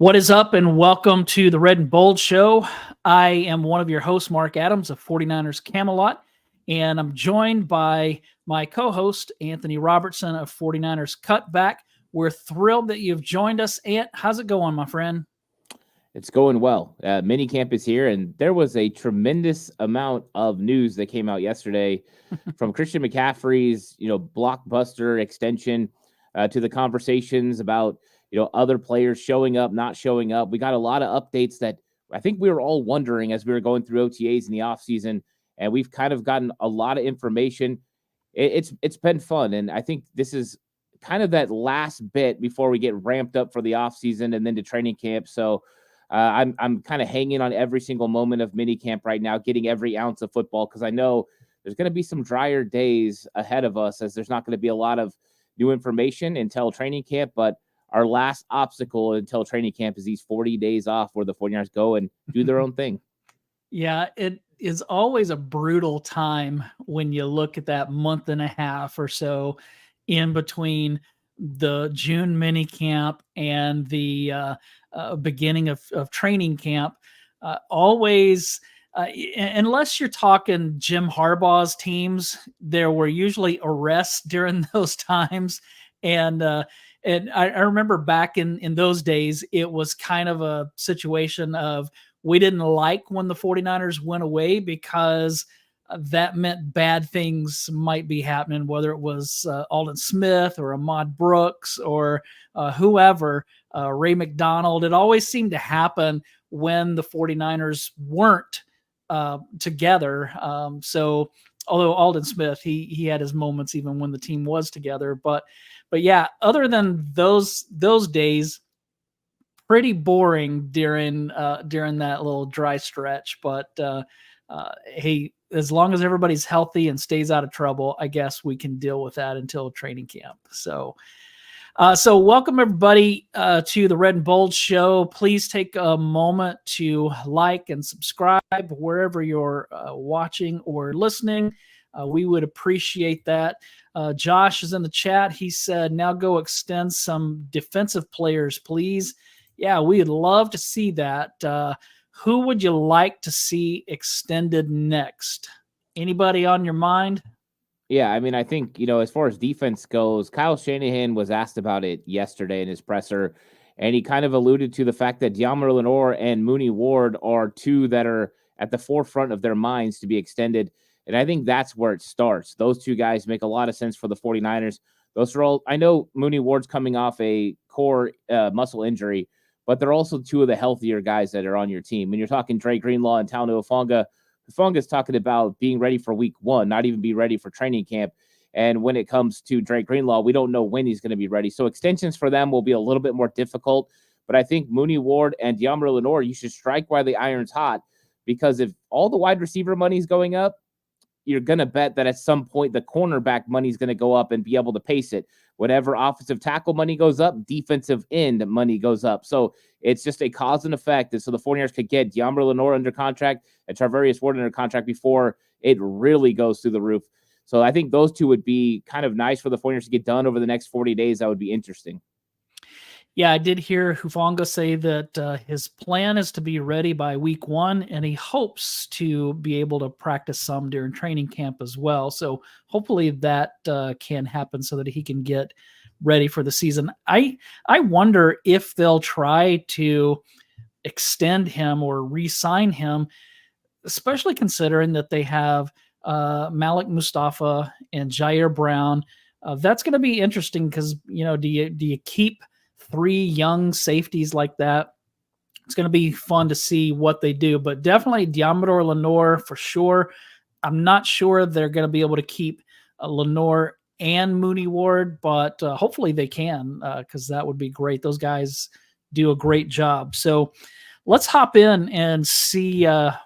What is up, and welcome to the Red and Bold Show. I am one of your hosts, Marc Adams of 49ers Camelot, and I'm joined by my co-host, Anthony Robertson of 49ers Cutback. We're thrilled that you've joined us. Ant, how's it going, my friend? It's going well. Minicamp is here, and there was a tremendous amount of news that came out yesterday from Christian McCaffrey's, blockbuster extension to the conversations about, other players showing up, not showing up. We got a lot of updates that I think we were all wondering as we were going through OTAs in the offseason, and we've kind of gotten a lot of information. It's been fun, and I think this is kind of that last bit before we get ramped up for the offseason and then to training camp. So I'm kind of hanging on every single moment of minicamp right now, getting every ounce of football, because I know there's going to be some drier days ahead of us, as there's not going to be a lot of new information until training camp. But our last obstacle until training camp is these 40 days off where the 49ers go and do their own thing. Yeah, it is always a brutal time when you look at that month and a half or so in between the June mini camp and the beginning of training camp. Unless you're talking Jim Harbaugh's teams, there were usually arrests during those times. And I remember back in those days, it was kind of a situation of we didn't like when the 49ers went away because that meant bad things might be happening, whether it was Aldon Smith or Ahmad Brooks or whoever, Ray McDonald. It always seemed to happen when the 49ers weren't together. So although Aldon Smith, he had his moments even when the team was together. But yeah, other than those days, pretty boring during that little dry stretch. But hey, as long as everybody's healthy and stays out of trouble, I guess we can deal with that until training camp. So welcome everybody to the Red and Bold Show. Please take a moment to like and subscribe wherever you're watching or listening. We would appreciate that. Josh is in the chat. He said, now go extend some defensive players, please. Yeah, we'd love to see that. Who would you like to see extended next? Anybody on your mind? Yeah, I mean, I think, as far as defense goes, Kyle Shanahan was asked about it yesterday in his presser, and he kind of alluded to the fact that Deommodore Lenoir and Mooney Ward are two that are at the forefront of their minds to be extended. And I think that's where it starts. Those two guys make a lot of sense for the 49ers. Those are all, I know Mooney Ward's coming off a core muscle injury, but they're also two of the healthier guys that are on your team. When you're talking Dre Greenlaw and Talanoa Hufanga's talking about being ready for week one, not even be ready for training camp. And when it comes to Dre Greenlaw, we don't know when he's going to be ready. So extensions for them will be a little bit more difficult. But I think Mooney Ward and Deommodore Lenoir, you should strike while the iron's hot, because if all the wide receiver money is going up, you're going to bet that at some point the cornerback money is going to go up and be able to pace it. Whatever offensive tackle money goes up, defensive end money goes up. So it's just a cause and effect. And so the 49ers could get Deommodore Lenoir under contract and Charvarius Ward under contract before it really goes through the roof. So I think those two would be kind of nice for the 49ers to get done over the next 40 days. That would be interesting. Yeah, I did hear Hufanga say that his plan is to be ready by week one, and he hopes to be able to practice some during training camp as well. So hopefully that can happen so that he can get ready for the season. I wonder if they'll try to extend him or re-sign him, especially considering that they have Malik Mustafa and Jair Brown. That's going to be interesting because, do you keep three young safeties like that? It's going to be fun to see what they do, but definitely Deommodore Lenoir for sure. I'm not sure they're going to be able to keep Lenoir and Mooney Ward, but hopefully they can, because that would be great. Those guys do a great job. So let's hop in and see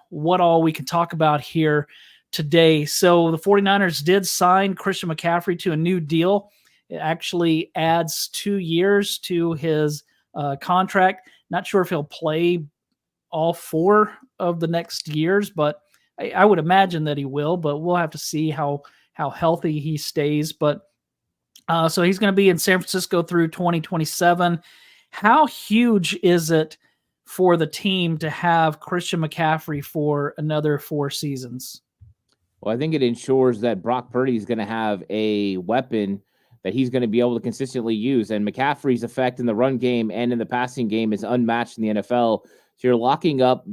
what all we can talk about here today. So the 49ers did sign Christian McCaffrey to a new deal. It actually adds 2 years to his contract. Not sure if he'll play all 4 of the next years, but I would imagine that he will, but we'll have to see how healthy he stays. But so he's going to be in San Francisco through 2027. how huge is it for the team to have Christian McCaffrey for another 4 seasons? Well, I think it ensures that Brock Purdy is going to have a weapon that he's going to be able to consistently use. And McCaffrey's effect in the run game and in the passing game is unmatched in the NFL. So you're locking up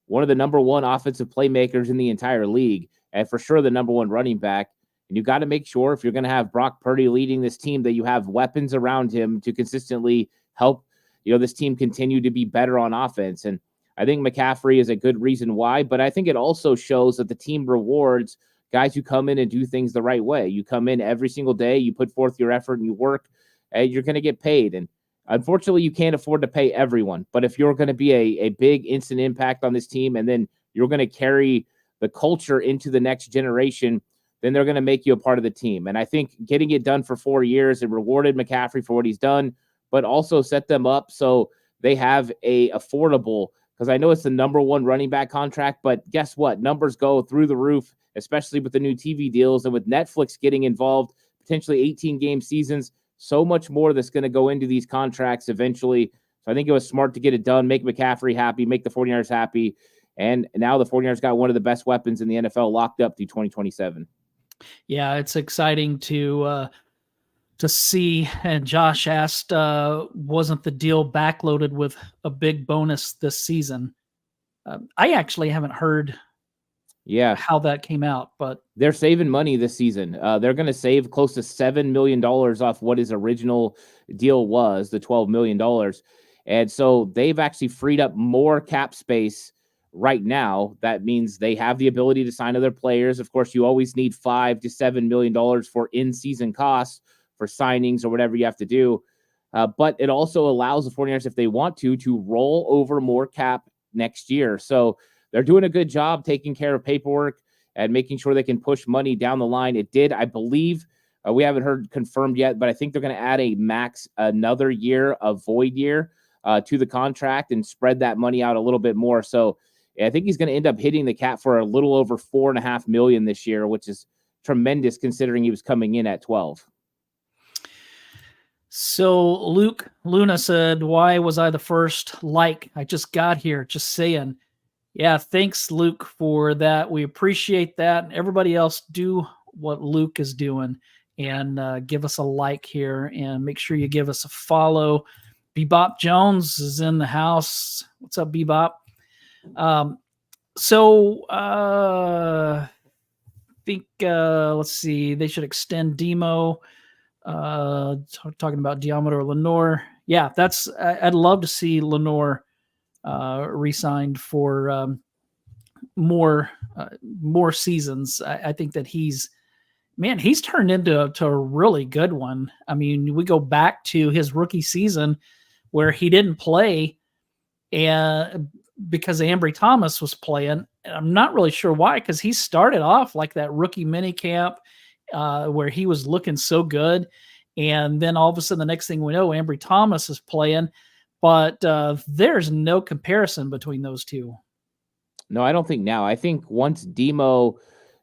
one of the number one offensive playmakers in the entire league, and for sure the number one running back. And you got to make sure, if you're going to have Brock Purdy leading this team, that you have weapons around him to consistently help, this team continue to be better on offense. And I think McCaffrey is a good reason why, but I think it also shows that the team rewards guys who come in and do things the right way. You come in every single day, you put forth your effort and you work, and you're going to get paid. And unfortunately, you can't afford to pay everyone. But if you're going to be a big instant impact on this team, and then you're going to carry the culture into the next generation, then they're going to make you a part of the team. And I think getting it done for 4 years, it rewarded McCaffrey for what he's done, but also set them up so they have a affordable, because I know it's the number one running back contract, but guess what? Numbers go through the roof, especially with the new TV deals and with Netflix getting involved, potentially 18-game seasons, so much more that's going to go into these contracts eventually. So I think it was smart to get it done, make McCaffrey happy, make the 49ers happy, and now the 49ers got one of the best weapons in the NFL locked up through 2027. Yeah, it's exciting to see. And Josh asked, wasn't the deal backloaded with a big bonus this season? I actually haven't heard how that came out, but they're saving money this season. They're going to save close to $7 million off what his original deal was, the $12 million. And so they've actually freed up more cap space right now. That means they have the ability to sign other players. Of course, you always need $5 to $7 million for in-season costs for signings or whatever you have to do. But it also allows the 49ers, if they want to roll over more cap next year. So they're doing a good job taking care of paperwork and making sure they can push money down the line. It did, I believe, we haven't heard confirmed yet, but I think they're going to add another year of void year to the contract and spread that money out a little bit more. So I think he's going to end up hitting the cap for a little over $4.5 million this year, which is tremendous considering he was coming in at 12. So Luke Luna said, why was I the first? I just got here, just saying. Yeah, thanks, Luke, for that. We appreciate that. And everybody else, do what Luke is doing and give us a like here, and make sure you give us a follow. Bebop Jones is in the house. What's up, Bebop? Let's see, they should extend Demo. Talking about Diamondo Lenore. Yeah, I'd love to see Lenore re-signed for more seasons. I think that he's turned into a really good one. I mean, we go back to his rookie season where he didn't play and because Ambry Thomas was playing. I'm not really sure why, because he started off like that rookie minicamp where he was looking so good. And then all of a sudden, the next thing we know, Ambry Thomas is playing. But there's no comparison between those two. No, I don't think now. I think once Demo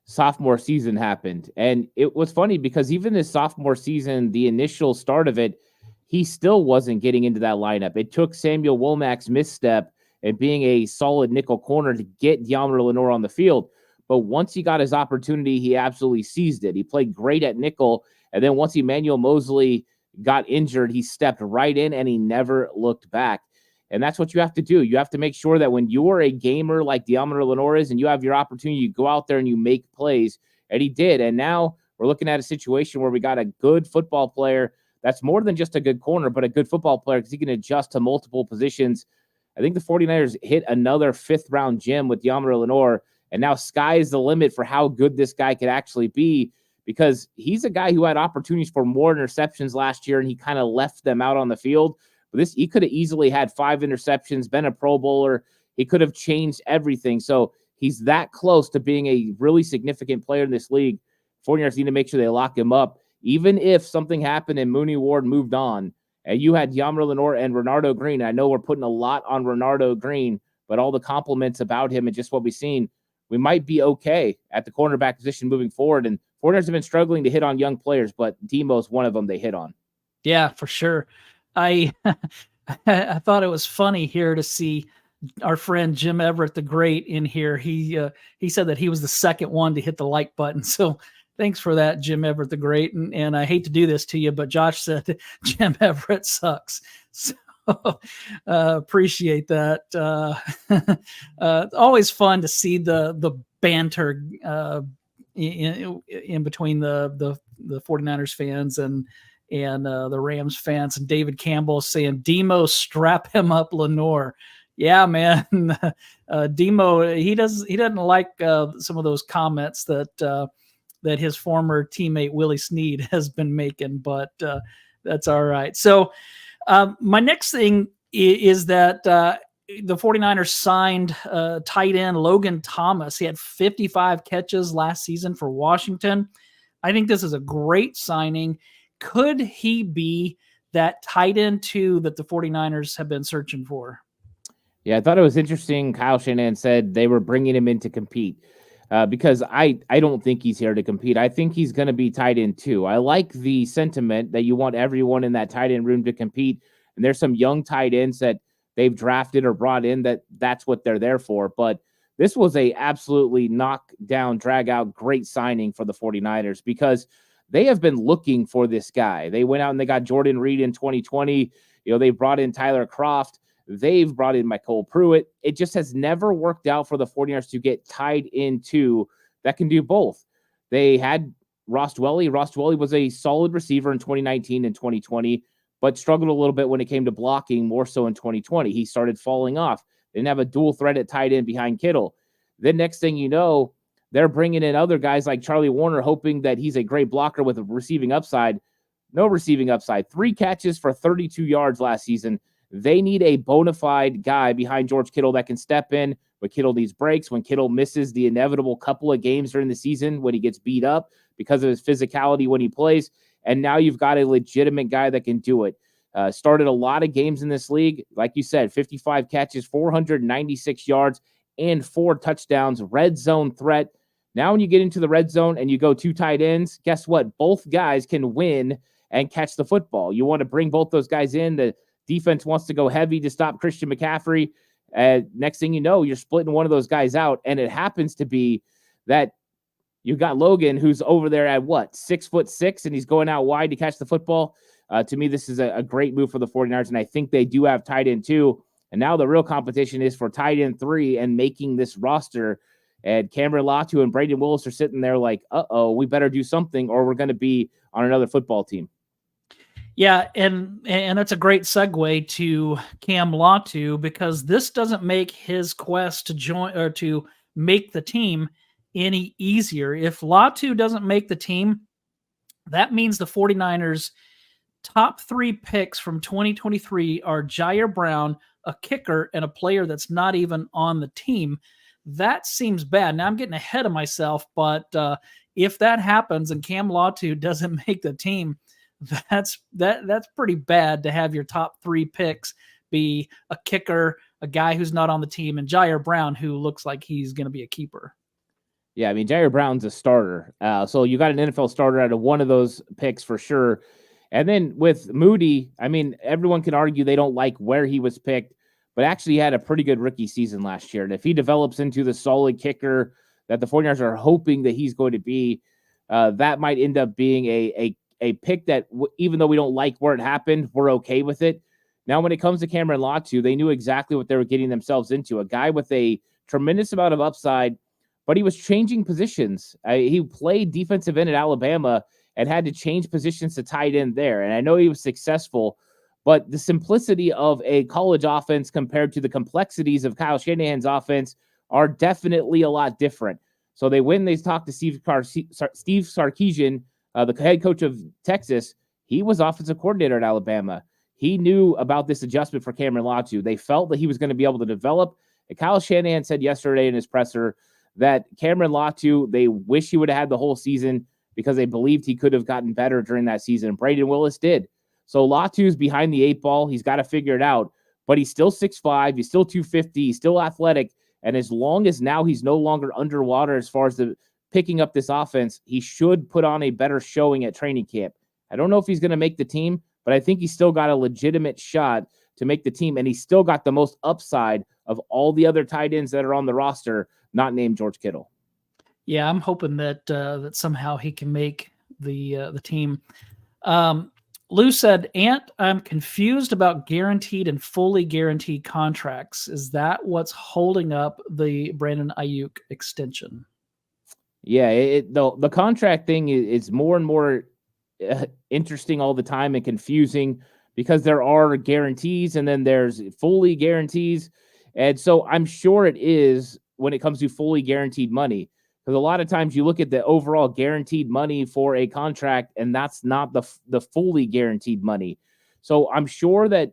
sophomore season happened, and it was funny because even his sophomore season, the initial start of it, he still wasn't getting into that lineup. It took Samuel Womack's misstep and being a solid nickel corner to get Diamondo Lenore on the field. But once he got his opportunity, he absolutely seized it. He played great at nickel. And then once Emmanuel Mosley got injured, he stepped right in and he never looked back. And that's what you have to do. You have to make sure that when you're a gamer like Diamondo Lenore is and you have your opportunity, you go out there and you make plays. And he did. And now we're looking at a situation where we got a good football player that's more than just a good corner, but a good football player because he can adjust to multiple positions. I think the 49ers hit another 5th-round gem with Diamondo Lenore, and now sky is the limit for how good this guy could actually be, because he's a guy who had opportunities for more interceptions last year, and he kind of left them out on the field. But he could have easily had 5 interceptions, been a Pro Bowler. He could have changed everything. So he's that close to being a really significant player in this league. 49ers need to make sure they lock him up. Even if something happened and Mooney Ward moved on, and you had Diamondo Lenore and Renardo Green, I know we're putting a lot on Renardo Green, but all the compliments about him and just what we've seen, we might be okay at the cornerback position moving forward. And 49ers have been struggling to hit on young players, but Demo's one of them they hit on. Yeah, for sure. I thought it was funny here to see our friend Jim Everett the Great in here. He said that he was the second one to hit the like button. So thanks for that, Jim Everett the Great. And I hate to do this to you, but Josh said Jim Everett sucks. So appreciate that. Always fun to see the banter in between the 49ers fans and the Rams fans, and David Campbell saying, Demo, strap him up, Lenore. Yeah, man. Demo, he doesn't like some of those comments that his former teammate Willie Snead has been making, but that's all right. So my next thing is that the 49ers signed tight end Logan Thomas. He had 55 catches last season for Washington. I think this is a great signing. Could he be that tight end 2 that the 49ers have been searching for? Yeah, I thought it was interesting. Kyle Shanahan said they were bringing him in to compete because I don't think he's here to compete. I think he's going to be tight end 2. I like the sentiment that you want everyone in that tight end room to compete. And there's some young tight ends that they've drafted or brought in that's what they're there for. But this was a absolutely knockdown, drag out, great signing for the 49ers because they have been looking for this guy. They went out and they got Jordan Reed in 2020. They brought in Tyler Kroft. They've brought in Michael Pruitt. It just has never worked out for the 49ers to get tied into that can do both. They had Ross Dwelley. Ross Dwelley was a solid receiver in 2019 and 2020, but struggled a little bit when it came to blocking, more so in 2020. He started falling off. They didn't have a dual threat at tight end behind Kittle. Then next thing you know, they're bringing in other guys like Charlie Warner, hoping that he's a great blocker with a receiving upside. No receiving upside. 3 catches for 32 yards last season. They need a bona fide guy behind George Kittle that can step in when Kittle needs breaks, when Kittle misses the inevitable couple of games during the season, when he gets beat up because of his physicality when he plays. And now you've got a legitimate guy that can do it. Started a lot of games in this league. Like you said, 55 catches, 496 yards, and 4 touchdowns. Red zone threat. Now when you get into the red zone and you go 2 tight ends, guess what? Both guys can win and catch the football. You want to bring both those guys in. The defense wants to go heavy to stop Christian McCaffrey. Next thing you know, you're splitting one of those guys out, and it happens to be that you got Logan, who's over there at 6'6", and he's going out wide to catch the football. To me, this is a great move for the 49ers, and I think they do have tight end 2. And now the real competition is for tight end 3 and making this roster. And Cameron Latu and Brandon Willis are sitting there like, we better do something or we're going to be on another football team. Yeah, and that's a great segue to Cam Latu, because this doesn't make his quest to join or to make the team any easier. If Latu doesn't make the team, that means the 49ers' top 3 picks from 2023 are Jair Brown, a kicker, and a player that's not even on the team. That seems bad. Now I'm getting ahead of myself, but if that happens and Cam Latu doesn't make the team, that's pretty bad to have your top 3 picks be a kicker, a guy who's not on the team, and Jair Brown, who looks like he's going to be a keeper. Yeah, I mean, Jair Brown's a starter. So you got an NFL starter out of one of those picks for sure. And then with Moody, I mean, everyone can argue they don't like where he was picked, but actually he had a pretty good rookie season last year. And if he develops into the solid kicker that the 49ers are hoping that he's going to be, that might end up being a pick that, even though we don't like where it happened, we're okay with it. Now, when it comes to Cameron Latu, they knew exactly what they were getting themselves into. A guy with a tremendous amount of upside, but he was changing positions. He played defensive end at Alabama and had to change positions to tight end there. And I know he was successful, but the simplicity of a college offense compared to the complexities of Kyle Shanahan's offense are definitely a lot different. So they talked to Steve Sarkisian, the head coach of Texas. He was offensive coordinator at Alabama. He knew about this adjustment for Cameron Latu. They felt that he was going to be able to develop. And Kyle Shanahan said yesterday in his presser that Cameron Latu, they wish he would have had the whole season because they believed he could have gotten better during that season. Brandon Willis did. So Latu's behind the 8 ball. He's got to figure it out, but he's still 6'5". He's still 250. He's still athletic. And as long as now he's no longer underwater as far as picking up this offense, he should put on a better showing at training camp. I don't know if he's going to make the team, but I think he's still got a legitimate shot to make the team, and he's still got the most upside of all the other tight ends that are on the roster, not named George Kittle. Yeah, I'm hoping that that somehow he can make the team. Lou said, Ant, I'm confused about guaranteed and fully guaranteed contracts. Is that what's holding up the Brandon Aiyuk extension? Yeah, the contract thing is more and more interesting all the time and confusing, because there are guarantees and then there's fully guarantees. And so I'm sure it is when it comes to fully guaranteed money, because a lot of times you look at the overall guaranteed money for a contract, and that's not the fully guaranteed money. So I'm sure that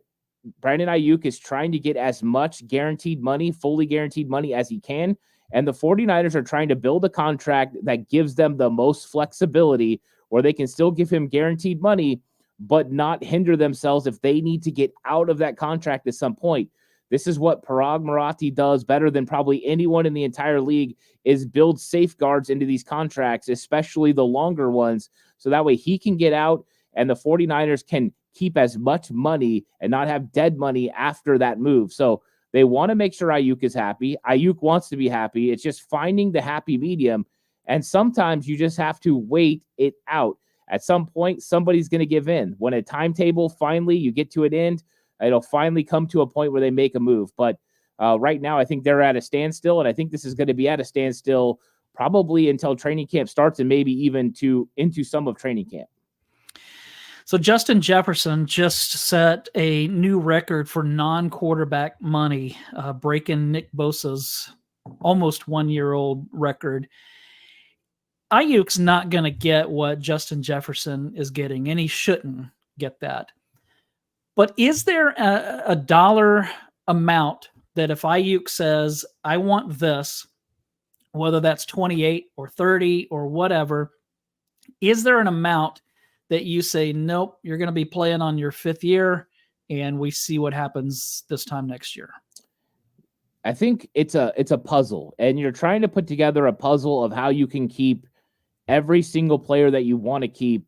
Brandon Aiyuk is trying to get as much guaranteed money, fully guaranteed money as he can. And the 49ers are trying to build a contract that gives them the most flexibility, where they can still give him guaranteed money, but not hinder themselves if they need to get out of that contract at some point. This is what Parag Marathi does better than probably anyone in the entire league, is build safeguards into these contracts, especially the longer ones, so that way he can get out and the 49ers can keep as much money and not have dead money after that move. So they want to make sure Aiyuk is happy. Aiyuk wants to be happy. It's just finding the happy medium. And sometimes you just have to wait it out. At some point, somebody's going to give in. When a timetable finally, you get to an end, it'll finally come to a point where they make a move. But right now, I think they're at a standstill, and I think this is going to be at a standstill probably until training camp starts, and maybe even into some of training camp. So Justin Jefferson just set a new record for non-quarterback money, breaking Nick Bosa's almost 1-year-old record. Aiyuk's not going to get what Justin Jefferson is getting, and he shouldn't get that. But is there a dollar amount that if Aiyuk says, I want this, whether that's 28 or 30 or whatever, is there an amount that you say, nope, you're going to be playing on your 5th year, and we see what happens this time next year? I think it's a puzzle, and you're trying to put together a puzzle of how you can keep every single player that you want to keep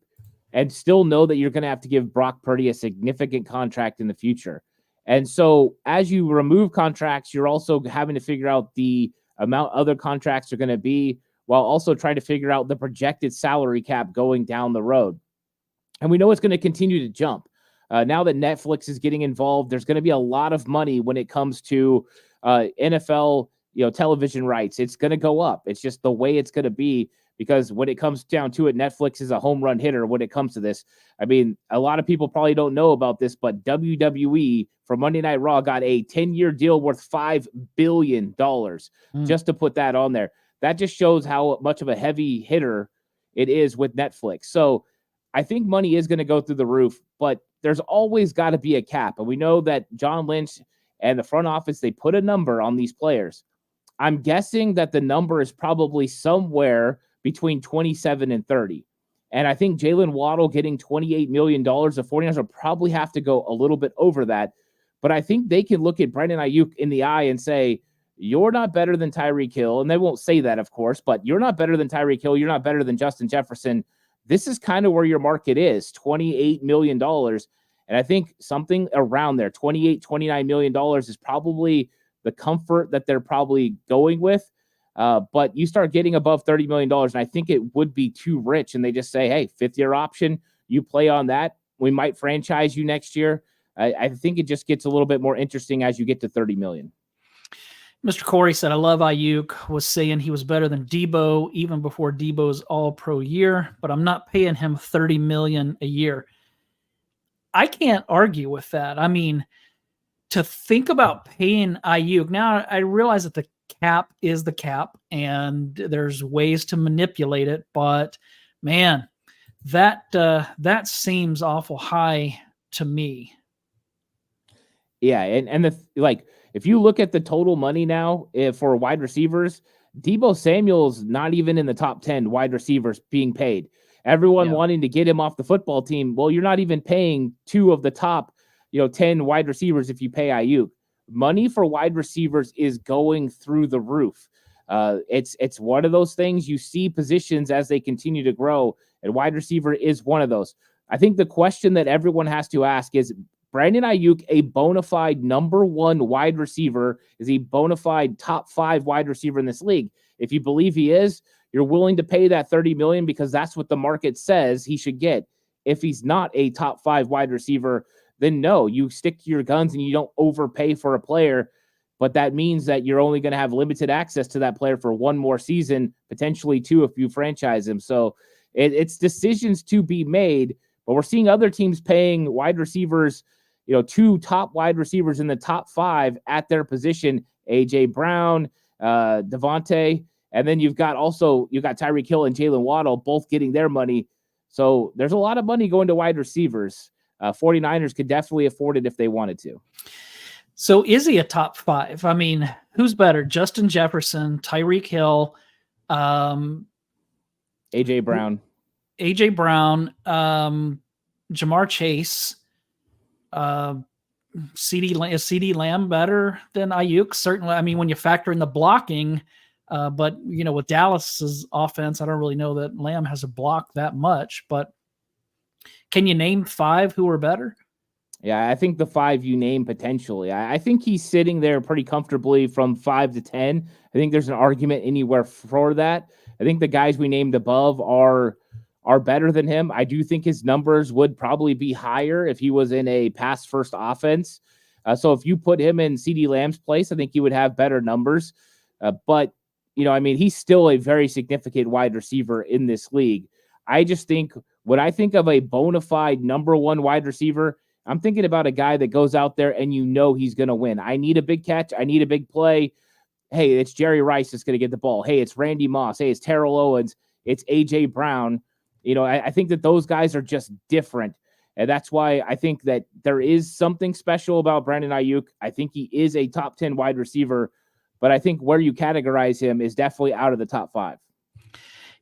and still know that you're going to have to give Brock Purdy a significant contract in the future. And so as you remove contracts, you're also having to figure out the amount other contracts are going to be, while also trying to figure out the projected salary cap going down the road. And we know it's going to continue to jump. Now that Netflix is getting involved, there's going to be a lot of money when it comes to NFL, television rights. It's going to go up. It's just the way it's going to be, because when it comes down to it, Netflix is a home run hitter when it comes to this. I mean, a lot of people probably don't know about this, but WWE for Monday Night Raw got a 10-year deal worth $5 billion just to put that on there. That just shows how much of a heavy hitter it is with Netflix. So I think money is going to go through the roof, but there's always got to be a cap. And we know that John Lynch and the front office, they put a number on these players. I'm guessing that the number is probably somewhere between 27 and 30. And I think Jalen Waddle getting $28 million, the 49ers will probably have to go a little bit over that. But I think they can look at Brandon Aiyuk in the eye and say, you're not better than Tyreek Hill. And they won't say that, of course, but you're not better than Tyreek Hill. You're not better than Justin Jefferson. This is kind of where your market is, $28 million. And I think something around there, $28, $29 million is probably the comfort that they're probably going with. But you start getting above $30 million, and I think it would be too rich. And they just say, hey, 5th-year option, you play on that. We might franchise you next year. I think it just gets a little bit more interesting as you get to $30 million. Mr. Corey said, I love Aiyuk, was saying he was better than Debo even before Debo's all-pro year, but I'm not paying him $30 million a year. I can't argue with that. I mean, to think about paying Aiyuk, now I realize that the cap is the cap and there's ways to manipulate it, but man, that seems awful high to me. Yeah, and if you look at the total money now for wide receivers, Deebo Samuel's not even in the top 10 wide receivers being paid. Everyone wanting to get him off the football team. Well, you're not even paying 2 of the top 10 wide receivers if you pay Aiyuk. Money for wide receivers is going through the roof. It's one of those things. You see positions as they continue to grow, and wide receiver is one of those. I think the question that everyone has to ask is, Brandon Aiyuk a bona fide number 1 wide receiver? Is he bona fide top 5 wide receiver in this league? If you believe he is, you're willing to pay that $30 million because that's what the market says he should get. If he's not a top 5 wide receiver, then no, you stick to your guns and you don't overpay for a player. But that means that you're only going to have limited access to that player for 1 more season, potentially 2 if you franchise him. So it's decisions to be made. But we're seeing other teams paying wide receivers, 2 top wide receivers in the top 5 at their position, A.J. Brown, Devontae, and then you've got Tyreek Hill and Jalen Waddle both getting their money. So there's a lot of money going to wide receivers. 49ers could definitely afford it if they wanted to. So is he a top 5? I mean, who's better? Justin Jefferson, Tyreek Hill, A.J. Brown, Jamar Chase, CeeDee Lamb better than Aiyuk? Certainly. I mean, when you factor in the blocking, but with Dallas's offense, I don't really know that Lamb has a block that much, but can you name 5 who are better? Yeah, I think the 5 you name potentially. I think he's sitting there pretty comfortably from 5 to 10. I think there's an argument anywhere for that. I think the guys we named above are better than him. I do think his numbers would probably be higher if he was in a pass-first offense. So if you put him in CeeDee Lamb's place, I think he would have better numbers. But, he's still a very significant wide receiver in this league. I just think when I think of a bona fide number 1 wide receiver, I'm thinking about a guy that goes out there and he's going to win. I need a big catch. I need a big play. Hey, it's Jerry Rice that's going to get the ball. Hey, it's Randy Moss. Hey, it's Terrell Owens. It's A.J. Brown. I think that those guys are just different. And that's why I think that there is something special about Brandon Aiyuk. I think he is a top 10 wide receiver, but I think where you categorize him is definitely out of the top 5.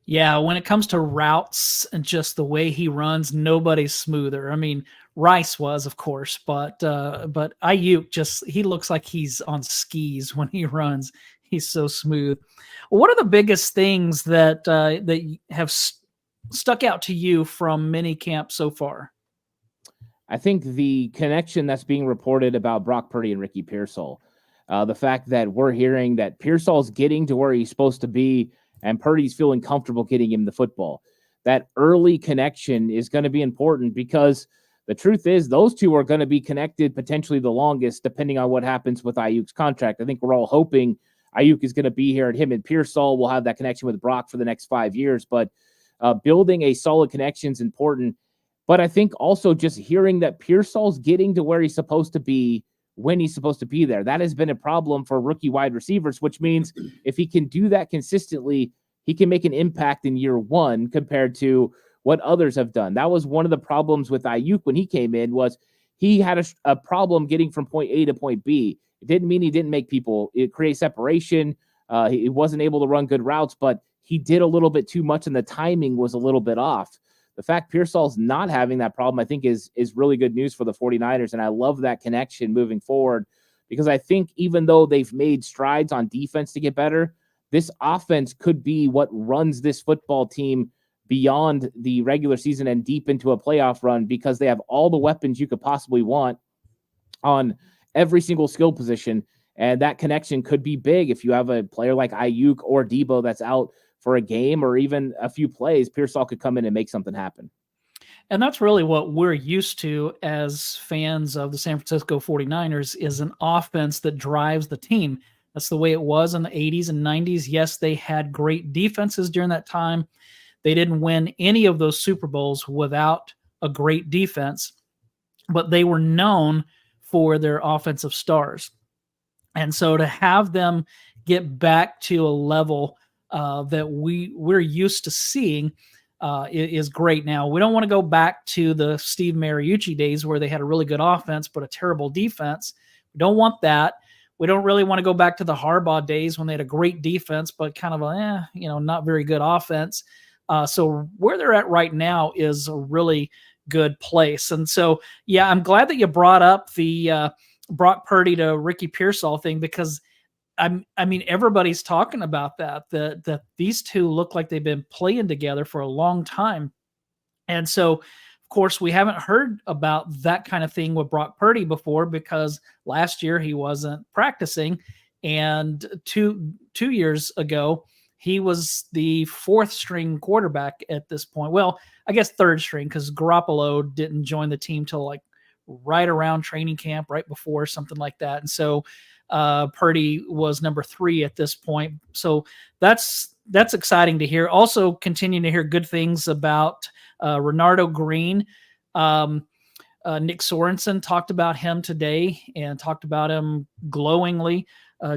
Yeah, when it comes to routes and just the way he runs, nobody's smoother. I mean, Rice was, of course, but Aiyuk he looks like he's on skis when he runs. He's so smooth. What are the biggest things that have stuck out to you from minicamp so far? I think the connection that's being reported about Brock Purdy and Ricky Pearsall, the fact that we're hearing that Pearsall's getting to where he's supposed to be and Purdy's feeling comfortable getting him the football. That early connection is going to be important because the truth is those two are going to be connected potentially the longest, depending on what happens with Aiyuk's contract. I think we're all hoping Aiyuk is going to be here and him and Pearsall will have that connection with Brock for the next 5 years. But building a solid connection is important. But I think also just hearing that Pearsall's getting to where he's supposed to be when he's supposed to be there. That has been a problem for rookie wide receivers, which means if he can do that consistently, he can make an impact in year 1 compared to what others have done. That was one of the problems with Aiyuk when he came in was he had a problem getting from point A to point B. It didn't mean he didn't make people create separation. He wasn't able to run good routes, but he did a little bit too much and the timing was a little bit off. The fact Pearsall's not having that problem, I think, is really good news for the 49ers, and I love that connection moving forward because I think even though they've made strides on defense to get better, this offense could be what runs this football team beyond the regular season and deep into a playoff run because they have all the weapons you could possibly want on every single skill position, and that connection could be big if you have a player like Aiyuk or Debo that's out for a game or even a few plays. Pearsall could come in and make something happen. And that's really what we're used to as fans of the San Francisco 49ers is an offense that drives the team. That's the way it was in the 80s and 90s. Yes, they had great defenses during that time. They didn't win any of those Super Bowls without a great defense, but they were known for their offensive stars. And so to have them get back to a level that we're used to seeing is great. Now, we don't want to go back to the Steve Mariucci days where they had a really good offense but a terrible defense. We don't want that. We don't really want to go back to the Harbaugh days when they had a great defense but kind of a not very good offense. So where they're at right now is a really good place. And so, yeah, I'm glad that you brought up the Brock Purdy to Ricky Pearsall thing because I mean, everybody's talking about that these two look like they've been playing together for a long time. And so, of course, we haven't heard about that kind of thing with Brock Purdy before because last year he wasn't practicing. And two years ago, he was the fourth string quarterback at this point. Well, I guess third string because Garoppolo didn't join the team till like right around training camp, right before, something like that. And so Purdy was number 3 at this point. So that's exciting to hear. Also continuing to hear good things about Renardo Green. Nick Sorensen talked about him today and talked about him glowingly.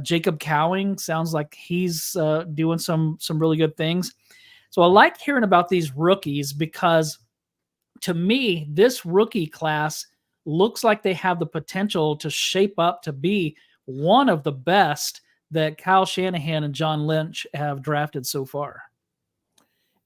Jacob Cowing sounds like he's doing some really good things. So I like hearing about these rookies because to me, this rookie class looks like they have the potential to shape up to be one of the best that Kyle Shanahan and John Lynch have drafted so far.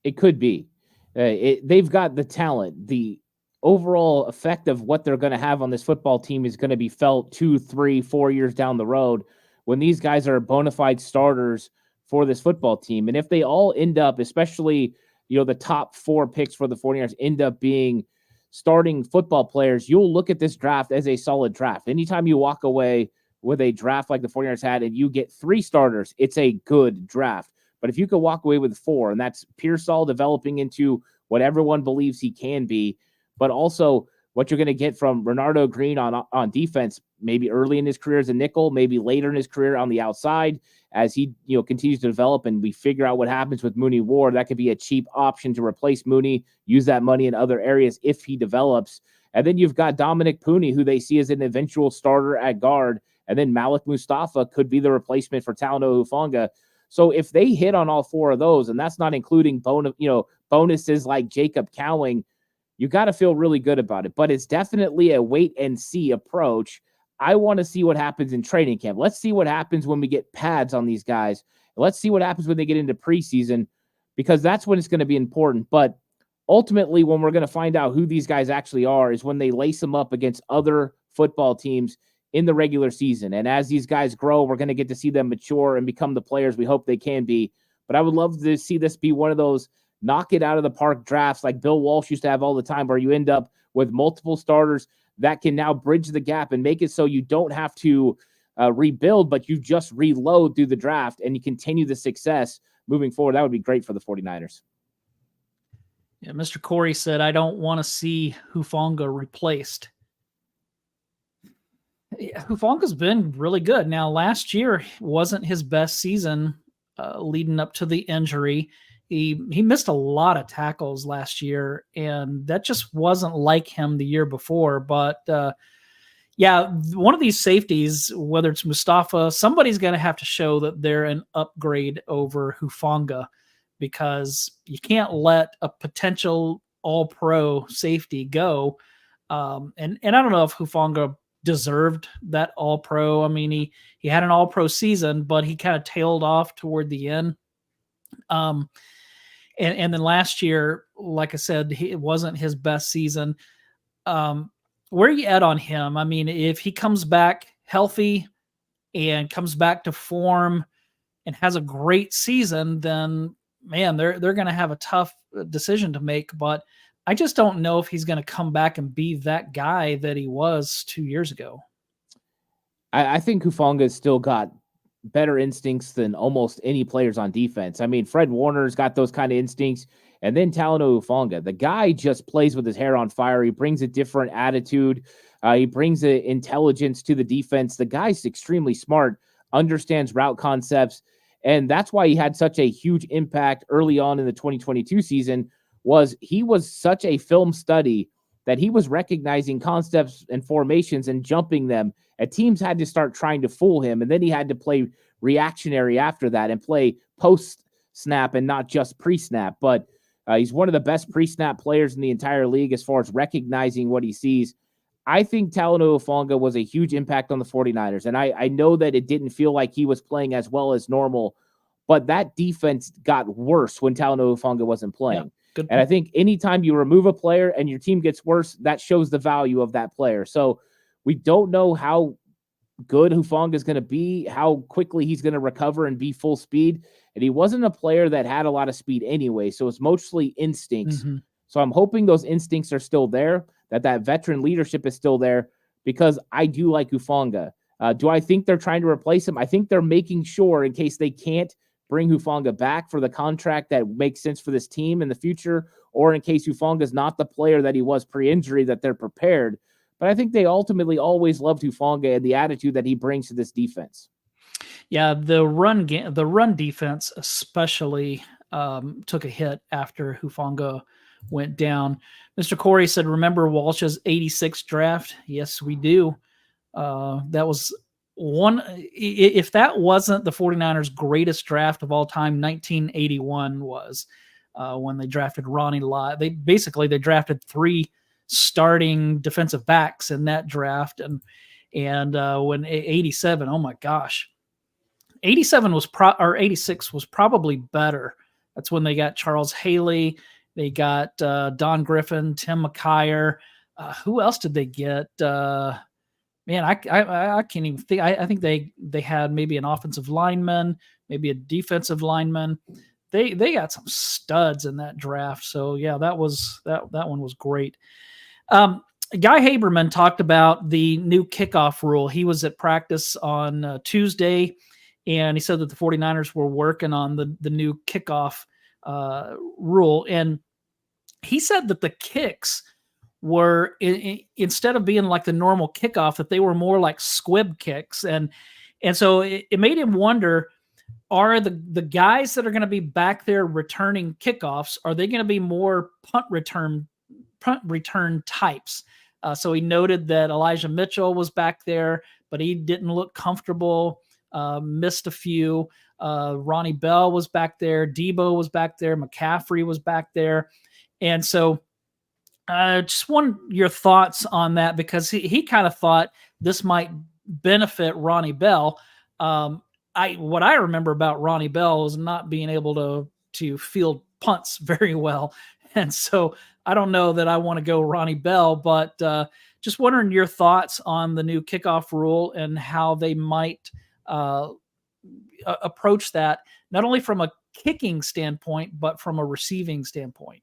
It could be. They've got the talent. The overall effect of what they're going to have on this football team is going to be felt 2, 3, 4 years down the road when these guys are bona fide starters for this football team. And if they all end up, especially, the top 4 picks for the 49ers end up being starting football players, you'll look at this draft as a solid draft. Anytime you walk away with a draft like the 49ers had and you get 3 starters, it's a good draft. But if you could walk away with 4, and that's Pearsall developing into what everyone believes he can be, but also what you're going to get from Renardo Green on defense, maybe early in his career as a nickel, maybe later in his career on the outside as he continues to develop and we figure out what happens with Mooney Ward. That could be a cheap option to replace Mooney, use that money in other areas if he develops. And then you've got Dominic Pooney, who they see as an eventual starter at guard. And then Malik Mustafa could be the replacement for Talanoa Hufanga. So if they hit on all 4 of those, and that's not including bonuses like Jacob Cowing, you got to feel really good about it. But it's definitely a wait and see approach. I want to see what happens in training camp. Let's see what happens when we get pads on these guys. Let's see what happens when they get into preseason, because that's when it's going to be important. But ultimately, when we're going to find out who these guys actually are is when they lace them up against other football teams in the regular season. And as these guys grow, we're going to get to see them mature and become the players we hope they can be. But I would love to see this be one of those knock it out of the park drafts like Bill Walsh used to have all the time, where you end up with multiple starters that can now bridge the gap and make it so you don't have to rebuild, but you just reload through the draft and you continue the success moving forward. That would be great for the 49ers. Yeah, Mr. Corey said, I don't want to see Hufanga replaced. Yeah, Hufanga's been really good. Now, last year wasn't his best season leading up to the injury. He missed a lot of tackles last year, and that just wasn't like him the year before. But yeah, one of these safeties, whether it's Mustafa, somebody's going to have to show that they're an upgrade over Hufanga, because you can't let a potential all-pro safety go. And I don't know if Hufanga deserved that all-pro. I mean, he had an all-pro season, but he kind of tailed off toward the end. And then last year, like I said, it wasn't his best season. Where are you at on him? I mean, if he comes back healthy and comes back to form and has a great season, then, man, they're going to have a tough decision to make. But I just don't know if he's going to come back and be that guy that he was 2 years ago. I think Hufanga's still got better instincts than almost any players on defense. I mean, Fred Warner's got those kind of instincts, and then Talanoa Hufanga. The guy just plays with his hair on fire. He brings a different attitude. He brings an intelligence to the defense. The guy's extremely smart, understands route concepts, and that's why he had such a huge impact early on in the 2022 season. He was such a film study that he was recognizing concepts and formations and jumping them, and teams had to start trying to fool him. And then he had to play reactionary after that and play post-snap and not just pre-snap. But he's one of the best pre-snap players in the entire league as far as recognizing what he sees. I think Talanoa Hufanga was a huge impact on the 49ers. And I know that it didn't feel like he was playing as well as normal, but that defense got worse when Talanoa Hufanga wasn't playing. Yeah. And I think anytime you remove a player and your team gets worse, that shows the value of that player. So we don't know how good Hufanga is going to be, how quickly he's going to recover and be full speed. And he wasn't a player that had a lot of speed anyway, so it's mostly instincts. Mm-hmm. So I'm hoping those instincts are still there, that veteran leadership is still there, because I do like Hufanga. Do I think they're trying to replace him? I think they're making sure, in case they can't bring Hufanga back for the contract that makes sense for this team in the future, or in case Hufanga is not the player that he was pre-injury, that they're prepared. But I think they ultimately always loved Hufanga and the attitude that he brings to this defense. Yeah, the run defense especially took a hit after Hufanga went down. Mr. Corey said, remember Walsh's 86 draft? Yes, we do. That was one. If that wasn't the 49ers' greatest draft of all time, 1981 was when they drafted Ronnie Lott. They drafted 3 starting defensive backs in that draft. And when 87, oh my gosh. 87 was 86 was probably better. That's when they got Charles Haley. They got Don Griffin, Tim McKyer. Who else did they get? Man, I can't even think. I think they had maybe an offensive lineman, maybe a defensive lineman. They got some studs in that draft. So yeah, that one was great. Guy Haberman talked about the new kickoff rule. He was at practice on Tuesday, and he said that the 49ers were working on the new kickoff rule. And he said that the kicks were, instead of being like the normal kickoff, that they were more like squib kicks. And so it made him wonder, are the guys that are going to be back there returning kickoffs, are they going to be more punt return types? So he noted that Elijah Mitchell was back there, but he didn't look comfortable, missed a few. Ronnie Bell was back there. Debo was back there. McCaffrey was back there. And so just want your thoughts on that, because he kind of thought this might benefit Ronnie Bell. What I remember about Ronnie Bell is not being able to field punts very well. And so I don't know that I want to go Ronnie Bell, but just wondering your thoughts on the new kickoff rule and how they might approach that, not only from a kicking standpoint, but from a receiving standpoint.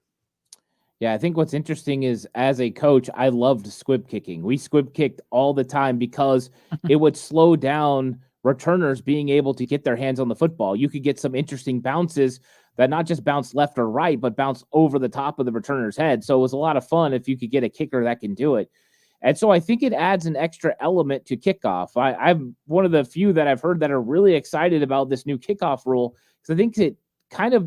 Yeah, I think what's interesting is, as a coach, I loved squib kicking. We squib kicked all the time because it would slow down returners being able to get their hands on the football. You could get some interesting bounces that not just bounce left or right, but bounce over the top of the returner's head. So it was a lot of fun if you could get a kicker that can do it. And so I think it adds an extra element to kickoff. I'm one of the few that I've heard that are really excited about this new kickoff rule, because I think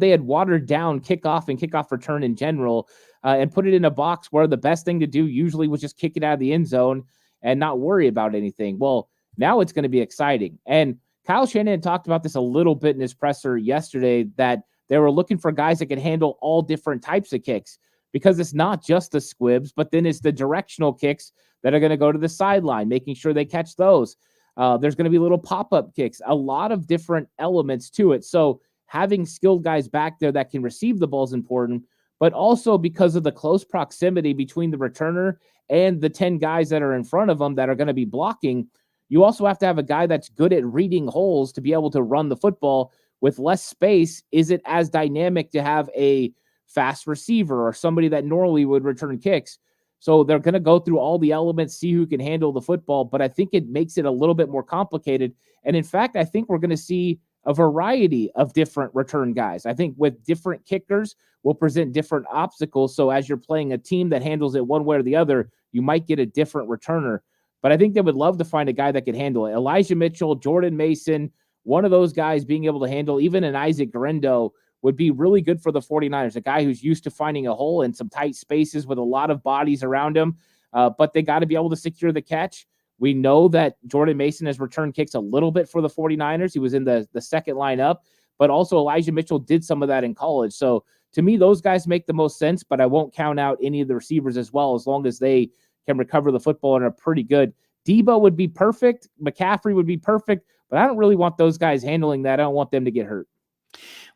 they had watered down kickoff and kickoff return in general, and put it in a box where the best thing to do usually was just kick it out of the end zone and not worry about anything. Well, now it's going to be exciting. And Kyle Shanahan talked about this a little bit in his presser yesterday, that they were looking for guys that could handle all different types of kicks, because it's not just the squibs, but then it's the directional kicks that are going to go to the sideline, making sure they catch those. There's going to be little pop-up kicks, a lot of different elements to it. So having skilled guys back there that can receive the ball is important, but also because of the close proximity between the returner and the 10 guys that are in front of them that are going to be blocking, you also have to have a guy that's good at reading holes to be able to run the football. With less space, is it as dynamic to have a fast receiver or somebody that normally would return kicks? So they're going to go through all the elements, see who can handle the football, but I think it makes it a little bit more complicated. And in fact, I think we're going to see a variety of different return guys. I think with different kickers will present different obstacles. So as you're playing a team that handles it one way or the other, you might get a different returner. But I think they would love to find a guy that could handle it. Elijah Mitchell, Jordan Mason, one of those guys being able to handle even an Isaac Garendo would be really good for the 49ers, a guy who's used to finding a hole in some tight spaces with a lot of bodies around him, but they got to be able to secure the catch. We know that Jordan Mason has returned kicks a little bit for the 49ers. He was in the second lineup, but also Elijah Mitchell did some of that in college. So to me, those guys make the most sense, but I won't count out any of the receivers as well, as long as they can recover the football and are pretty good. Debo would be perfect. McCaffrey would be perfect, but I don't really want those guys handling that. I don't want them to get hurt.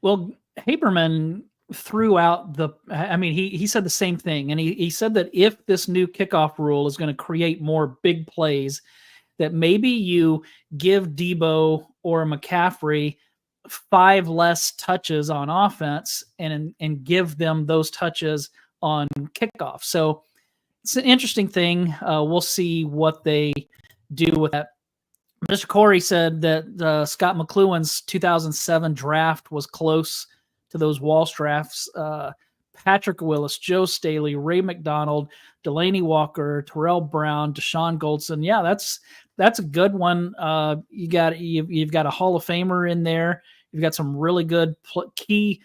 Well, Haberman threw out he said the same thing. And he said that if this new kickoff rule is going to create more big plays, that maybe you give Debo or McCaffrey 5 less touches on offense and give them those touches on kickoff. So it's an interesting thing. We'll see what they do with that. Mr. Corey said that Scott McLuhan's 2007 draft was close to those Walsh drafts. Patrick Willis, Joe Staley, Ray McDonald, Delaney Walker, Terrell Brown, Deshaun Goldson. Yeah, that's a good one. You've got a Hall of Famer in there. You've got some really good key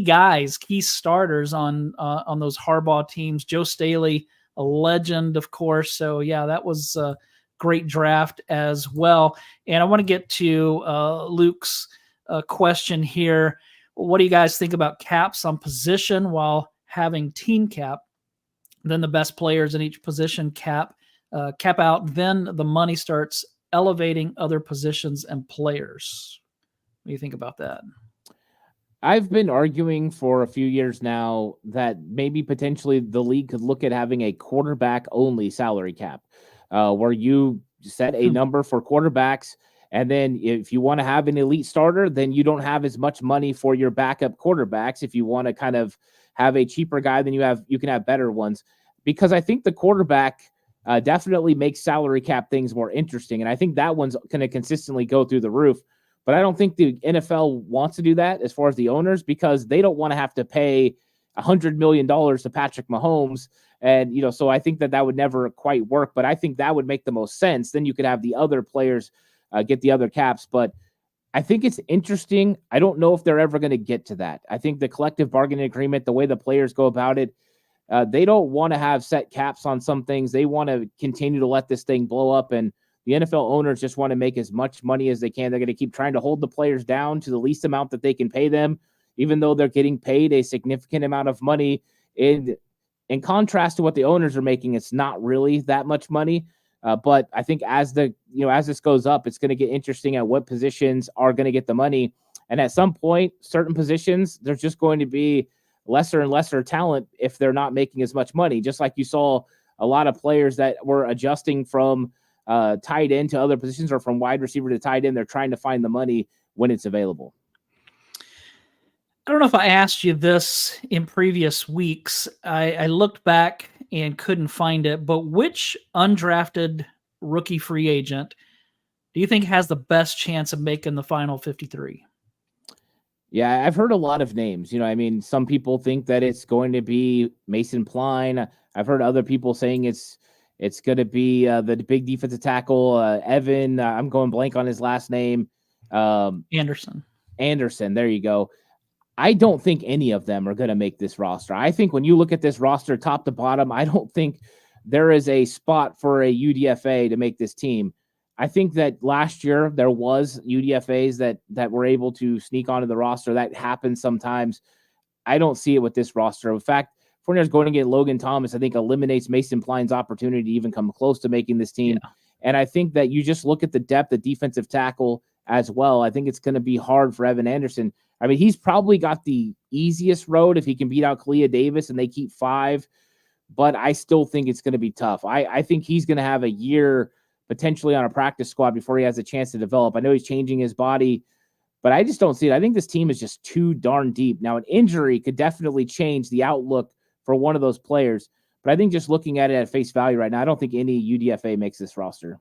guys, key starters on those Harbaugh teams. Joe Staley, a legend, of course. So yeah, that was a great draft as well. And I want to get to Luke's question here. What do you guys think about caps on position while having team cap? Then the best players in each position cap out. Then the money starts elevating other positions and players. What do you think about that? I've been arguing for a few years now that maybe potentially the league could look at having a quarterback only salary cap, where you set a number for quarterbacks. And then if you want to have an elite starter, then you don't have as much money for your backup quarterbacks. If you want to kind of have a cheaper guy, then you can have better ones, because I think the quarterback definitely makes salary cap things more interesting. And I think that one's going to consistently go through the roof. But I don't think the NFL wants to do that as far as the owners, because they don't want to have to pay $100 million to Patrick Mahomes. And, so I think that would never quite work, but I think that would make the most sense. Then you could have the other players get the other caps. But I think it's interesting. I don't know if they're ever going to get to that. I think the collective bargaining agreement, the way the players go about it, they don't want to have set caps on some things. They want to continue to let this thing blow up. And the NFL owners just want to make as much money as they can. They're going to keep trying to hold the players down to the least amount that they can pay them, even though they're getting paid a significant amount of money. In contrast to what the owners are making, it's not really that much money. But I think as this goes up, it's going to get interesting at what positions are going to get the money. And at some point, certain positions, there's just going to be lesser and lesser talent if they're not making as much money. Just like you saw a lot of players that were adjusting from tight end to other positions, or from wide receiver to tight end. They're trying to find the money when it's available. I don't know if I asked you this in previous weeks. I looked back and couldn't find it, but which undrafted rookie free agent do you think has the best chance of making the final 53? Yeah, I've heard a lot of names. Some people think that it's going to be Mason Pline. I've heard other people saying it's going to be the big defensive tackle, Evan. I'm going blank on his last name. Anderson. There you go. I don't think any of them are going to make this roster. I think when you look at this roster top to bottom, I don't think there is a spot for a UDFA to make this team. I think that last year there was UDFAs that were able to sneak onto the roster. That happens sometimes. I don't see it with this roster. In fact, 49ers going to get Logan Thomas, I think, eliminates Mason Pline's opportunity to even come close to making this team. Yeah. And I think that you just look at the depth of defensive tackle as well. I think it's going to be hard for Evan Anderson. I mean, he's probably got the easiest road if he can beat out Kalia Davis and they keep 5, but I still think it's going to be tough. I think he's going to have a year potentially on a practice squad before he has a chance to develop. I know he's changing his body, but I just don't see it. I think this team is just too darn deep. Now, an injury could definitely change the outlook for one of those players, but I think just looking at it at face value right now, I don't think any UDFA makes this roster.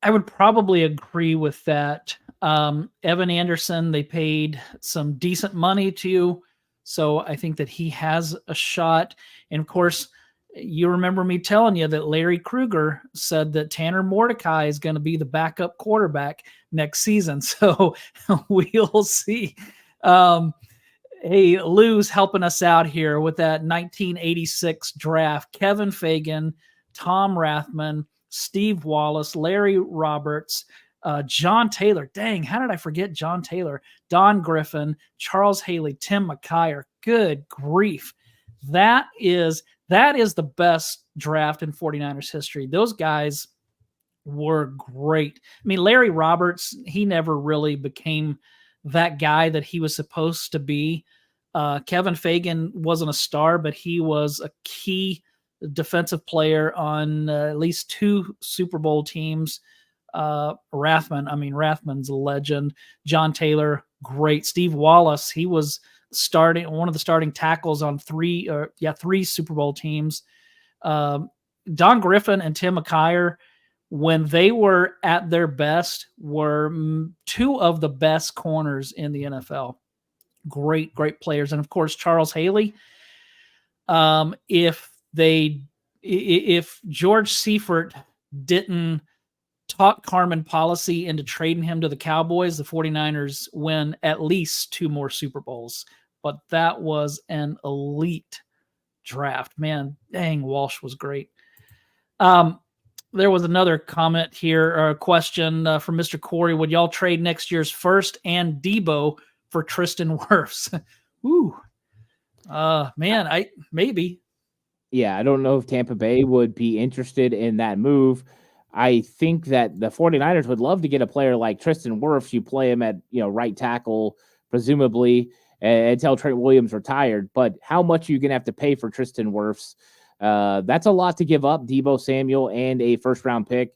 I would probably agree with that. Evan Anderson, they paid some decent money to, so I think that he has a shot. And of course, you remember me telling you that Larry Krueger said that Tanner Mordecai is going to be the backup quarterback next season. So we'll see. Hey, Lou's helping us out here with that 1986 draft. Kevin Fagan, Tom Rathman, Steve Wallace, Larry Roberts, John Taylor. Dang, how did I forget John Taylor? Don Griffin, Charles Haley, Tim McKyer. Good grief. That is the best draft in 49ers history. Those guys were great. I mean, Larry Roberts, he never really became that guy that he was supposed to be. Kevin Fagan wasn't a star, but he was a key defensive player on at least 2 Super Bowl teams. Rathman's a legend. John Taylor, great. Steve Wallace, he was one of the starting tackles on three Super Bowl teams. Don Griffin and Tim McKyer, when they were at their best, were two of the best corners in the NFL. Great players. And of course, Charles Haley. If George Seifert didn't talk Carmen Policy into trading him to the Cowboys, the 49ers win at least 2 more Super Bowls. But that was an elite draft. Man, dang, Walsh was great. There was another comment here, or a question from Mr. Corey. Would y'all trade next year's first and Debo for Tristan Wirfs? Ooh. Man, maybe. Yeah, I don't know if Tampa Bay would be interested in that move. I think that the 49ers would love to get a player like Tristan Wirfs. You play him at right tackle, presumably, until Trent Williams retired. But how much are you going to have to pay for Tristan Wirfs? That's a lot to give up, Deebo Samuel and a first-round pick.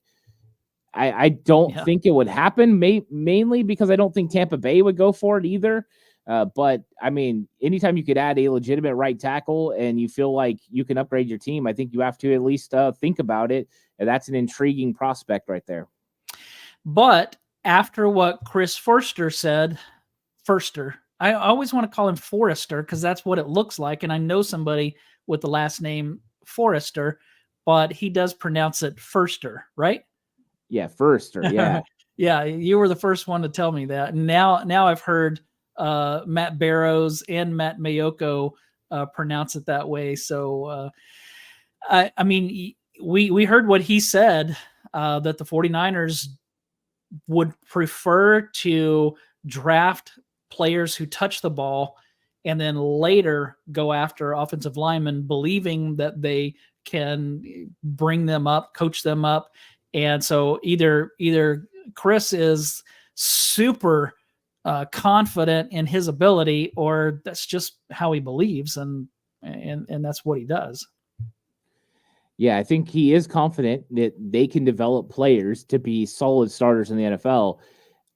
I don't think it would happen, mainly because I don't think Tampa Bay would go for it either. But, I mean, anytime you could add a legitimate right tackle and you feel like you can upgrade your team, I think you have to at least think about it. And that's an intriguing prospect right there. But after what Chris Forster said, I always want to call him Forrester because that's what it looks like. And I know somebody with the last name Forrester, but he does pronounce it Furster, right? Yeah, Furster, yeah. Yeah, you were the first one to tell me that. Now I've heard Matt Barrows and Matt Mayoko pronounce it that way. So, I mean, we heard what he said, that the 49ers would prefer to draft players who touch the ball and then later go after offensive linemen, believing that they can bring them up, coach them up. And so either Chris is super confident in his ability, or that's just how he believes, and that's what he does. Yeah, I think he is confident that they can develop players to be solid starters in the NFL.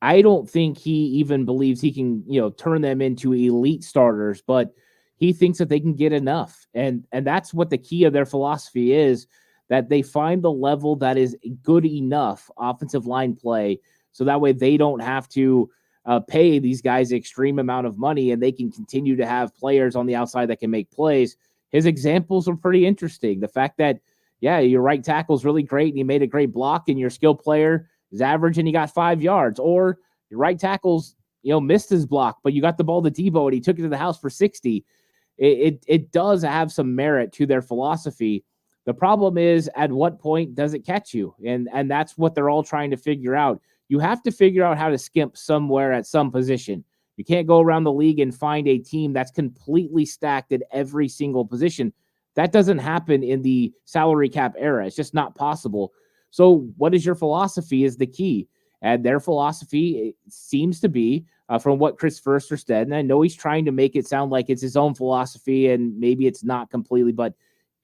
I don't think he even believes he can, turn them into elite starters, but he thinks that they can get enough. And that's what the key of their philosophy is, that they find the level that is good enough offensive line play. So that way they don't have to pay these guys an extreme amount of money, and they can continue to have players on the outside that can make plays. His examples are pretty interesting. The fact that, your right tackle is really great and you made a great block, and your skill player is average and he got 5 yards, or your right tackle's, missed his block, but you got the ball to Debo and he took it to the house for 60. It does have some merit to their philosophy. The problem is, at what point does it catch you? And that's what they're all trying to figure out. You have to figure out how to skimp somewhere at some position. You can't go around the league and find a team that's completely stacked at every single position. That doesn't happen in the salary cap era. It's just not possible. So what is your philosophy is the key. And their philosophy seems to be, from what Chris Forster said, and I know he's trying to make it sound like it's his own philosophy, and maybe it's not completely, but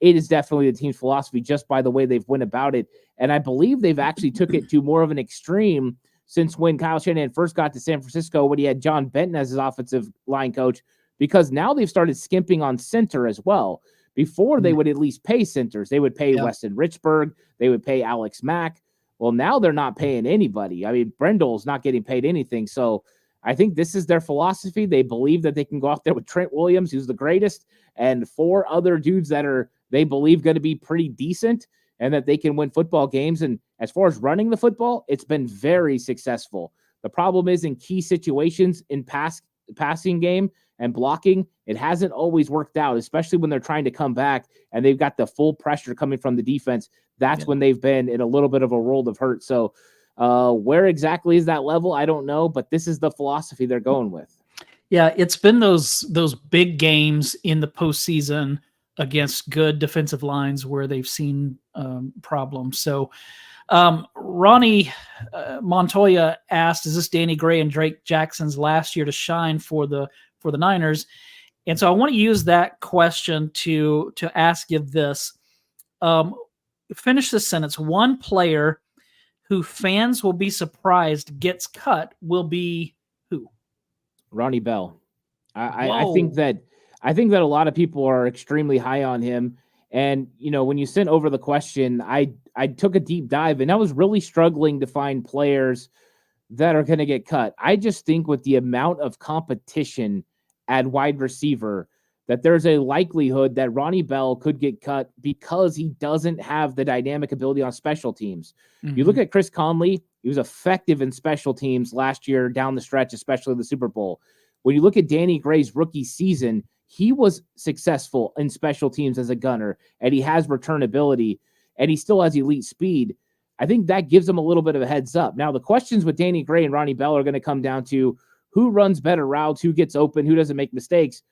it is definitely the team's philosophy just by the way they've went about it. And I believe they've actually took it to more of an extreme since when Kyle Shanahan first got to San Francisco, when he had John Benton as his offensive line coach, because now they've started skimping on center as well. Before, they would at least pay centers. They would pay Weston Richburg. They would pay Alex Mack. Well, now they're not paying anybody. I mean, Brendel's not getting paid anything. So I think this is their philosophy. They believe that they can go out there with Trent Williams, who's the greatest, and 4 other dudes that are, they believe, going to be pretty decent, and that they can win football games. And as far as running the football, it's been very successful. The problem is, in key situations in passing game and blocking, it hasn't always worked out, especially when they're trying to come back and they've got the full pressure coming from the defense. That's when they've been in a little bit of a world of hurt. So where exactly is that level? I don't know, but this is the philosophy they're going with. Yeah, it's been those big games in the postseason against good defensive lines where they've seen problems. So Ronnie Montoya asked, is this Danny Gray and Drake Jackson's last year to shine for the Niners? And so I want to use that question to ask you this. Finish this sentence. One player who fans will be surprised gets cut will be who? Ronnie Bell. I think that a lot of people are extremely high on him. And, when you sent over the question, I took a deep dive and I was really struggling to find players that are going to get cut. I just think with the amount of competition at wide receiver, that there's a likelihood that Ronnie Bell could get cut because he doesn't have the dynamic ability on special teams. Mm-hmm. You look at Chris Conley, he was effective in special teams last year down the stretch, especially the Super Bowl. When you look at Danny Gray's rookie season, he was successful in special teams as a gunner, and he has return ability, and he still has elite speed. I think that gives him a little bit of a heads up. Now, the questions with Danny Gray and Ronnie Bell are going to come down to who runs better routes, who gets open, who doesn't make mistakes.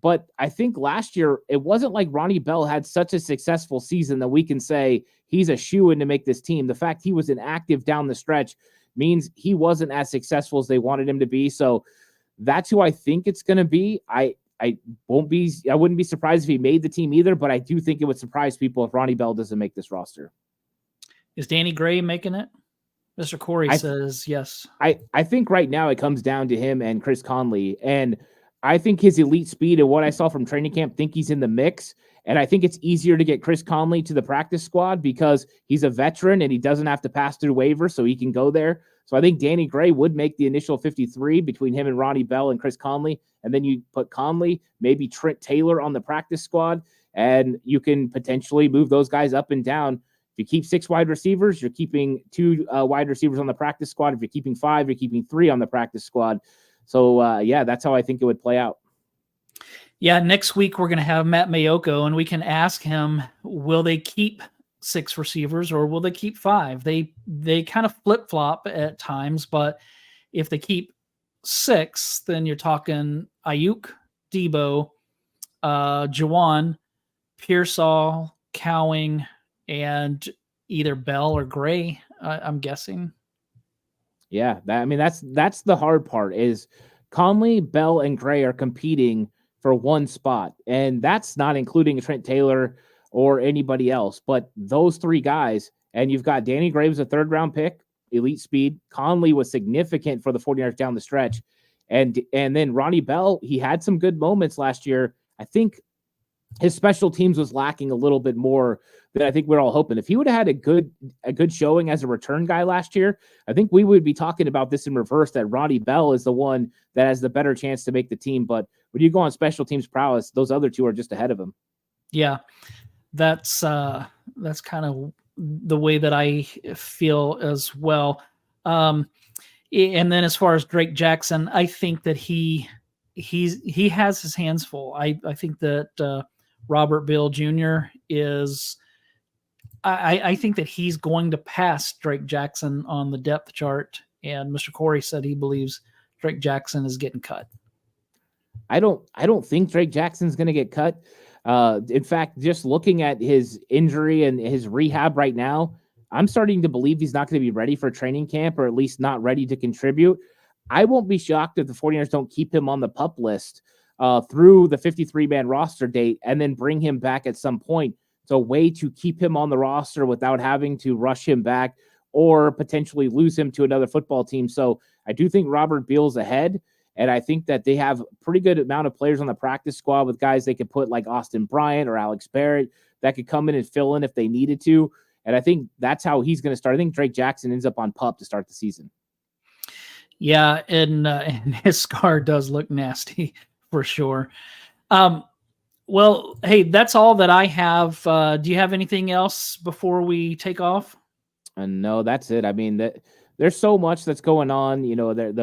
But I think last year, it wasn't like Ronnie Bell had such a successful season that we can say he's a shoo-in to make this team. The fact he was inactive down the stretch means he wasn't as successful as they wanted him to be. So that's who I think it's going to be. I wouldn't be surprised if he made the team either, but I do think it would surprise people if Ronnie Bell doesn't make this roster. Is Danny Gray making it? Mr. Corey says yes. I think right now it comes down to him and Chris Conley. And I think his elite speed and what I saw from training camp, think he's in the mix. And I think it's easier to get Chris Conley to the practice squad because he's a veteran and he doesn't have to pass through waivers, so he can go there. So I think Danny Gray would make the initial 53 between him and Ronnie Bell and Chris Conley. And then you put Conley, maybe Trent Taylor on the practice squad, and you can potentially move those guys up and down. If you keep 6 wide receivers, you're keeping 2 wide receivers on the practice squad. If you're keeping 5, you're keeping 3 on the practice squad. So, that's how I think it would play out. Yeah, next week we're going to have Matt Mayoko, and we can ask him, will they keep 6 receivers or will they keep 5? They kind of flip-flop at times, but if they keep 6, then you're talking Aiyuk, Debo, Juwan, Pearsall, Cowing, and either Bell or Gray, I'm guessing. Yeah, that's the hard part is Conley, Bell, and Gray are competing for one spot, and that's not including Trent Taylor or anybody else, but those 3 guys. And you've got Danny Gray was a 3rd-round pick, elite speed. Conley was significant for the 49ers down the stretch. And then Ronnie Bell, he had some good moments last year. I think his special teams was lacking a little bit more than I think we're all hoping. If he would have had a good showing as a return guy last year, I think we would be talking about this in reverse, that Ronnie Bell is the one that has the better chance to make the team. But when you go on special teams prowess, those other 2 are just ahead of him. Yeah, that's kind of the way that I feel as well. And then as far as Drake Jackson, I think that he has his hands full. I think that Robert Bill Jr. is. I think that he's going to pass Drake Jackson on the depth chart, and Mr. Corey said he believes Drake Jackson is getting cut. I don't think Drake Jackson's going to get cut. In fact, just looking at his injury and his rehab right now, I'm starting to believe he's not going to be ready for training camp, or at least not ready to contribute. I won't be shocked if the 49ers don't keep him on the PUP list through the 53-man roster date and then bring him back at some point. It's a way to keep him on the roster without having to rush him back or potentially lose him to another football team. So I do think Robert Beal's ahead, and I think that they have a pretty good amount of players on the practice squad with guys they could put like Austin Bryant or Alex Barrett that could come in and fill in if they needed to. And I think that's how he's going to start. I think Drake Jackson ends up on PUP to start the season. Yeah, and his scar does look nasty for sure. Well, hey, that's all that I have. Do you have anything else before we take off? No, that's it. I mean, there's so much that's going on. The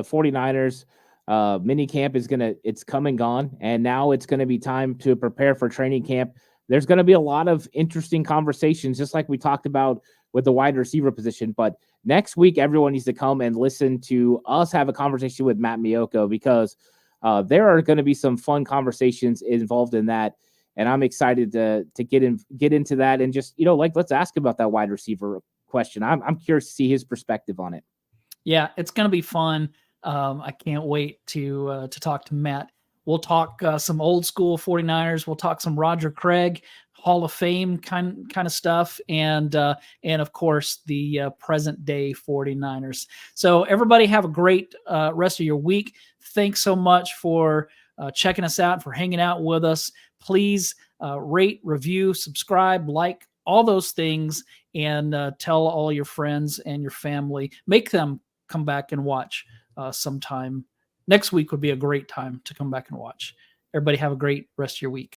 49ers minicamp it's come and gone, and now it's going to be time to prepare for training camp. There's going to be a lot of interesting conversations, just like we talked about with the wide receiver position. But next week, everyone needs to come and listen to us have a conversation with Matt Mayoko, because there are going to be some fun conversations involved in that. And I'm excited to get into that and just, let's ask about that wide receiver question. I'm curious to see his perspective on it. Yeah, it's going to be fun. I can't wait to talk to Matt. We'll talk some old school 49ers. We'll talk some Roger Craig, Hall of Fame kind of stuff, and of course the present day 49ers. So everybody have a great rest of your week. Thanks so much for checking us out, for hanging out with us. Please rate, review, subscribe, like, all those things, and tell all your friends and your family. Make them come back and watch sometime. Next week would be a great time to come back and watch. Everybody have a great rest of your week.